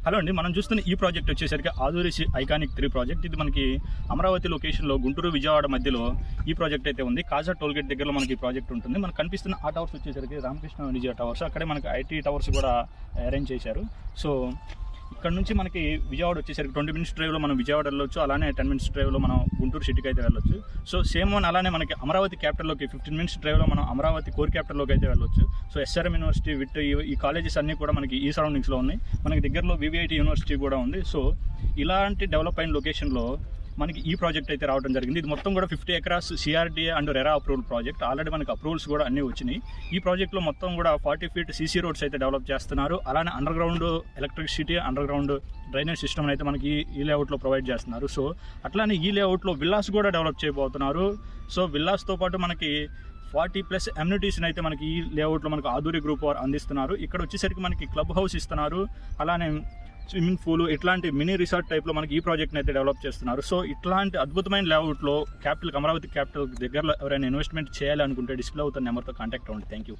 Hello అండి, మనం చూస్తున్న ఈ ప్రాజెక్ట్ వచ్చేసరికి ఆదూరి ఐకానిక్ 3 ప్రాజెక్ట్. ఇది మనకి అమరావతి లొకేషన్లో గుంటూరు విజయవాడ మధ్యలో ఈ ప్రాజెక్ట్ అయితే ఉంది. కాజా టోల్గేట్ దగ్గరలో మనకి ఈ ప్రాజెక్ట్ ఉంటుంది. మనకు కనిపిస్తున్న ఆ టవర్స్ వచ్చేసరికి రామకృష్ణ విజయ టవర్స్. అక్కడే మనకి ఐటీ టవర్స్ కూడా అరేంజ్ చేశారు. సో ఇక్కడ నుంచి మనకి విజయవాడ వచ్చేసరికి 20 minutes డ్రైవ్లో మనం విజయవాడ వెళ్ళొచ్చు. అలానే 10 minutes డ్రైవ్లో మనం గుంటూరు సిటీకి అయితే వెళ్ళొచ్చు. సో సేమ్ వన్ అలానే మనకి అమరావతి క్యాపిటల్లోకి 15 minutes డ్రైవ్లో మనం అమరావతి కోర్ క్యాపిటల్లోకి అయితే వెళ్ళొచ్చు. సో ఎస్ఆర్ఎం యూనివర్సిటీ విత్ ఈ కాలేజెస్ అన్నీ కూడా మనకి ఈ సరౌండింగ్స్లో ఉన్నాయి. మనకి దగ్గరలో వివిఐటి యూనివర్సిటీ కూడా ఉంది. సో ఇలాంటి డెవలప్ అయిన లొకేషన్లో మనకి ఈ ప్రాజెక్ట్ అయితే రావడం జరిగింది. ఇది మొత్తం కూడా 50 acres CRDA and RERA approval project. Already మనకి అప్రూవల్స్ కూడా అన్నీ వచ్చినాయి. ఈ ప్రాజెక్ట్లో మొత్తం కూడా 40 feet సీసీ రోడ్స్ అయితే డెవలప్ చేస్తున్నారు. అలానే under ground electricity, under ground drainage system అయితే మనకి ఈ లేఅవుట్లో ప్రొవైడ్ చేస్తున్నారు. సో అట్లానే ఈ లేఅవుట్లో విల్లాస్ కూడా డెవలప్ చేయబోతున్నారు. సో విల్లాస్తో పాటు మనకి 40+ అమ్యూనిటీస్ని అయితే మనకి ఈ లేఅవుట్లో మనకి ఆదూరి గ్రూప్ వారు అందిస్తున్నారు. ఇక్కడ వచ్చేసరికి మనకి క్లబ్ హౌస్ ఇస్తున్నారు. అలానే స్విమ్మింగ్ పూల్, ఇట్లాంటి మినీ రిసార్ట్ టైప్లో మనకి ఈ ప్రాజెక్ట్ని అయితే డెవలప్ చేస్తున్నారు. సో ఇట్లాంటి అద్భుతమైన లేఅవుట్లో అమరావతి క్యాపిటల్ దగ్గరలో ఎవరైనా ఇన్వెస్ట్మెంట్ చేయాలనుకుంటే డిస్ప్లే అవుతున్న నెంబర్తో కాంటాక్ట్ అవ్వండి. Thank you.